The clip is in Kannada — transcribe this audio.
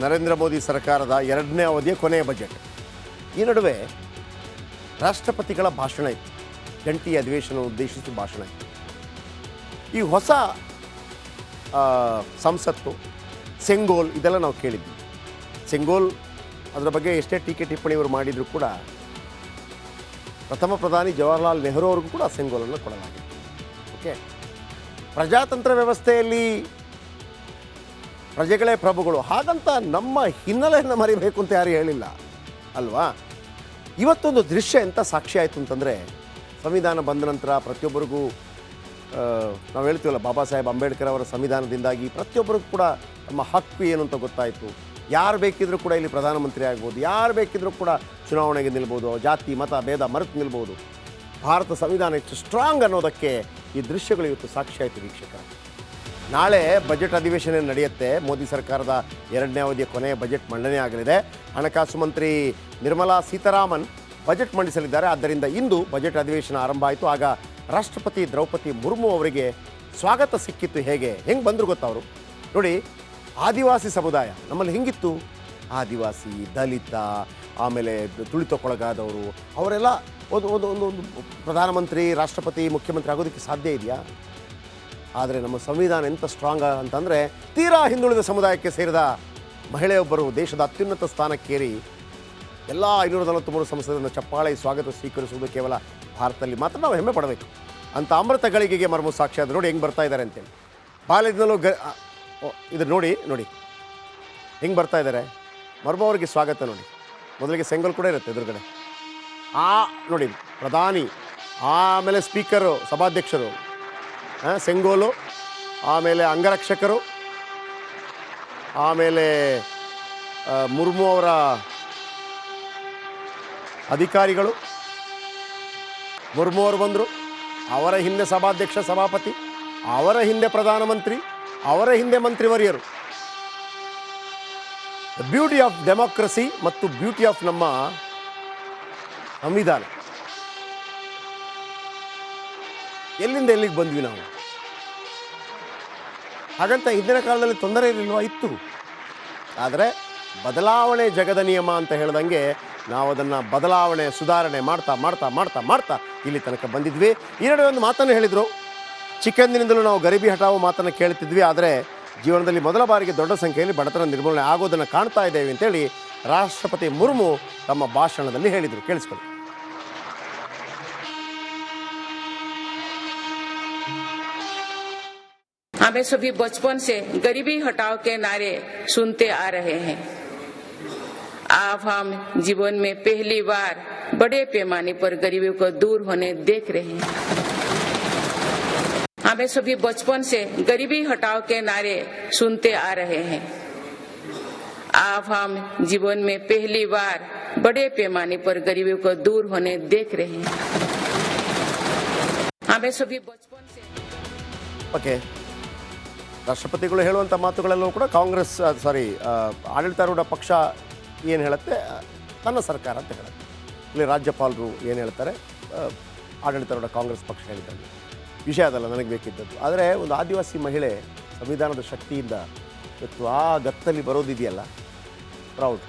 ನರೇಂದ್ರ ಮೋದಿ ಸರ್ಕಾರದ ಎರಡನೇ ಅವಧಿಯ ಕೊನೆಯ ಬಜೆಟ್. ಈ ನಡುವೆ ರಾಷ್ಟ್ರಪತಿಗಳ ಭಾಷಣ ಇತ್ತು, ಜಂಟಿ ಅಧಿವೇಶನ ಉದ್ದೇಶಿಸಿ ಭಾಷಣ ಇತ್ತು. ಈ ಹೊಸ ಸಂಸತ್ತು ಸೆಂಗೋಲ್ ಇದೆಲ್ಲ ನಾವು ಕೇಳಿದ್ವಿ. ಸೆಂಗೋಲ್ ಅದರ ಬಗ್ಗೆ ಎಷ್ಟೇ ಟೀಕೆ ಟಿಪ್ಪಣಿಯವರು ಮಾಡಿದರೂ ಕೂಡ ಪ್ರಥಮ ಪ್ರಧಾನಿ ಜವಾಹರ್ಲಾಲ್ ನೆಹರು ಅವ್ರಿಗೂ ಕೂಡ ಸೆಂಗೋಲನ್ನು ಕೊಡಲಾಗಿದೆ. ಓಕೆ, ಪ್ರಜಾತಂತ್ರ ವ್ಯವಸ್ಥೆಯಲ್ಲಿ ಪ್ರಜೆಗಳೇ ಪ್ರಭುಗಳು, ಹಾಗಂತ ನಮ್ಮ ಹಿನ್ನೆಲೆಯನ್ನು ಮರಿಬೇಕು ಅಂತ ಯಾರು ಹೇಳಿಲ್ಲ ಅಲ್ವಾ. ಇವತ್ತೊಂದು ದೃಶ್ಯ ಎಂಥ ಸಾಕ್ಷಿ ಆಯಿತು ಅಂತಂದರೆ, ಸಂವಿಧಾನ ಬಂದ ನಂತರ ಪ್ರತಿಯೊಬ್ಬರಿಗೂ ನಾವು ಹೇಳ್ತೀವಲ್ಲ, ಬಾಬಾ ಸಾಹೇಬ್ ಅಂಬೇಡ್ಕರ್ ಅವರ ಸಂವಿಧಾನದಿಂದಾಗಿ ಪ್ರತಿಯೊಬ್ಬರಿಗೂ ಕೂಡ ನಮ್ಮ ಹಕ್ಕು ಏನು ಅಂತ ಗೊತ್ತಾಯಿತು. ಯಾರು ಬೇಕಿದ್ರೂ ಕೂಡ ಇಲ್ಲಿ ಪ್ರಧಾನಮಂತ್ರಿ ಆಗ್ಬೋದು, ಯಾರು ಬೇಕಿದ್ರೂ ಕೂಡ ಚುನಾವಣೆಗೆ ನಿಲ್ಬೋದು, ಜಾತಿ ಮತ ಭೇದ ಮರೆತು ನಿಲ್ಬೋದು. ಭಾರತ ಸಂವಿಧಾನ ಎಷ್ಟು ಸ್ಟ್ರಾಂಗ್ ಅನ್ನೋದಕ್ಕೆ ಈ ದೃಶ್ಯಗಳು ಇವತ್ತು ಸಾಕ್ಷಿ ಆಯಿತು ವೀಕ್ಷಕರ. ನಾಳೆ ಬಜೆಟ್ ಅಧಿವೇಶನ ನಡೆಯುತ್ತೆ. ಮೋದಿ ಸರ್ಕಾರದ ಎರಡನೇ ಅವಧಿಯ ಕೊನೆಯ ಬಜೆಟ್ ಮಂಡನೆ ಆಗಲಿದೆ. ಹಣಕಾಸು ಮಂತ್ರಿ ನಿರ್ಮಲಾ ಸೀತಾರಾಮನ್ ಬಜೆಟ್ ಮಂಡಿಸಲಿದ್ದಾರೆ. ಆದ್ದರಿಂದ ಇಂದು ಬಜೆಟ್ ಅಧಿವೇಶನ ಆರಂಭ ಆಯಿತು. ಆಗ ರಾಷ್ಟ್ರಪತಿ ದ್ರೌಪದಿ ಮುರ್ಮು ಅವರಿಗೆ ಸ್ವಾಗತ ಸಿಕ್ಕಿತ್ತು. ಹೆಂಗೆ ಬಂದರು ಗೊತ್ತಾ ಅವರು? ನೋಡಿ, ಆದಿವಾಸಿ ಸಮುದಾಯ ನಮ್ಮಲ್ಲಿ ಹೆಂಗಿತ್ತು, ಆದಿವಾಸಿ, ದಲಿತ, ಆಮೇಲೆ ತುಳಿತಕ್ಕೊಳಗಾದವರು, ಅವರೆಲ್ಲ ಒಂದು ಪ್ರಧಾನಮಂತ್ರಿ, ರಾಷ್ಟ್ರಪತಿ, ಮುಖ್ಯಮಂತ್ರಿ ಆಗೋದಕ್ಕೆ ಸಾಧ್ಯ ಇದೆಯಾ? ಆದರೆ ನಮ್ಮ ಸಂವಿಧಾನ ಎಂಥ ಸ್ಟ್ರಾಂಗ್ ಅಂತಂದರೆ, ತೀರಾ ಹಿಂದುಳಿದ ಸಮುದಾಯಕ್ಕೆ ಸೇರಿದ ಮಹಿಳೆಯೊಬ್ಬರು ದೇಶದ ಅತ್ಯುನ್ನತ ಸ್ಥಾನಕ್ಕೇರಿ ಎಲ್ಲ 543 ಸಂಸದರನ್ನು ಚಪ್ಪಾಳೆ ಸ್ವಾಗತ ಸ್ವೀಕರಿಸುವುದು ಕೇವಲ ಭಾರತದಲ್ಲಿ ಮಾತ್ರ ನಾವು ಹೆಮ್ಮೆ ಪಡಬೇಕು ಅಂತ ಅಮೃತ ಗಳಿಗೆಗೆ ಮರ್ಮು ಸಾಕ್ಷಿ. ಅದು ನೋಡಿ ಹೆಂಗೆ ಬರ್ತಾ ಇದ್ದಾರೆ ಅಂತೇಳಿ. ಬಾಲ್ಯದಿಂದಲೂ ಇದು ನೋಡಿ ಹೆಂಗೆ ಬರ್ತಾ ಇದ್ದಾರೆ. ಮರ್ಮು ಅವರಿಗೆ ಸ್ವಾಗತ ನೋಡಿ. ಮೊದಲಿಗೆ ಸೆಂಗೋಲ್ ಕೂಡ ಇರುತ್ತೆ ಎದುರುಗಡೆ. ನೋಡಿ ಪ್ರಧಾನಿ, ಆಮೇಲೆ ಸ್ಪೀಕರು, ಸಭಾಧ್ಯಕ್ಷರು, ಸೆಂಗೋಲು, ಆಮೇಲೆ ಅಂಗರಕ್ಷಕರು, ಆಮೇಲೆ ಮುರ್ಮು ಅವರ ಅಧಿಕಾರಿಗಳು. ಮುರ್ಮು ಅವರು ಬಂದರು, ಅವರ ಹಿಂದೆ ಸಭಾಧ್ಯಕ್ಷ, ಸಭಾಪತಿ, ಅವರ ಹಿಂದೆ ಪ್ರಧಾನಮಂತ್ರಿ, ಅವರ ಹಿಂದೆ ಮಂತ್ರಿವರಿಯರು. ಬ್ಯೂಟಿ ಆಫ್ ಡೆಮಾಕ್ರಸಿ ಮತ್ತು ಬ್ಯೂಟಿ ಆಫ್ ನಮ್ಮ ಸಂವಿಧಾನ. ಎಲ್ಲಿಂದ ಎಲ್ಲಿಗೆ ಬಂದ್ವಿ ನಾವು? ಹಾಗಂತ ಹಿಂದಿನ ಕಾಲದಲ್ಲಿ ತೊಂದರೆ ಇರಲಿಲ್ವಾ? ಇತ್ತು. ಆದರೆ ಬದಲಾವಣೆ ಜಗದ ನಿಯಮ ಅಂತ ಹೇಳ್ದಂಗೆ ನಾವು ಅದನ್ನು ಬದಲಾವಣೆ, ಸುಧಾರಣೆ ಮಾಡ್ತಾ ಮಾಡ್ತಾ ಮಾಡ್ತಾ ಮಾಡ್ತಾ ಇಲ್ಲಿ ತನಕ ಬಂದಿದ್ವಿ. ಈ ನಡುವೆ ಒಂದು ಮಾತನ್ನು ಹೇಳಿದರು. ಚಿಕ್ಕಂದಿನಿಂದಲೂ ನಾವು ಗರೀಬಿ ಹಠಾವು ಮಾತನ್ನು ಕೇಳ್ತಿದ್ವಿ, ಆದರೆ ಜೀವನದಲ್ಲಿ ಮೊದಲ ಬಾರಿಗೆ ದೊಡ್ಡ ಸಂಖ್ಯೆಯಲ್ಲಿ ಬಡತನ ನಿರ್ಮೂಲನೆ ಆಗೋದನ್ನು ಕಾಣ್ತಾ ಇದ್ದೇವೆ ಅಂತೇಳಿ ರಾಷ್ಟ್ರಪತಿ ಮುರ್ಮು ತಮ್ಮ ಭಾಷಣದಲ್ಲಿ ಹೇಳಿದರು. ಕೇಳಿಸ್ಕೊಳ್ಳಿ. हमें सभी बचपन से गरीबी हटाओ के नारे सुनते आ रहे हैं. अब हम जीवन में पहली बार बड़े पैमाने पर गरीबी को दूर होने देख रहे हैं. हमें सभी बचपन से गरीबी हटाओ के नारे सुनते आ रहे हैं. अब हम जीवन में पहली बार बड़े पैमाने पर गरीबी को दूर होने देख रहे हैं. हमें सभी बचपन से ಓಕೆ, ರಾಷ್ಟ್ರಪತಿಗಳು ಹೇಳುವಂಥ ಮಾತುಗಳೆಲ್ಲವೂ ಕೂಡ ಕಾಂಗ್ರೆಸ್ ಆಡಳಿತಾರೂಢ ಪಕ್ಷ ಏನು ಹೇಳುತ್ತೆ, ತನ್ನ ಸರ್ಕಾರ ಅಂತ ಹೇಳುತ್ತೆ. ಇಲ್ಲಿ ರಾಜ್ಯಪಾಲರು ಏನು ಹೇಳ್ತಾರೆ, ಆಡಳಿತಾರೂಢ ಕಾಂಗ್ರೆಸ್ ಪಕ್ಷ ಹೇಳಿದ್ದಾರೆ. ವಿಷಯ ಅದಲ್ಲ ನನಗೆ ಬೇಕಿದ್ದದ್ದು. ಆದರೆ ಒಂದು ಆದಿವಾಸಿ ಮಹಿಳೆ ಸಂವಿಧಾನದ ಶಕ್ತಿಯಿಂದ ಇವತ್ತು ಆ ಗತ್ತಲ್ಲಿ ಬರೋದಿದೆಯಲ್ಲ, ಪ್ರೌಡ್.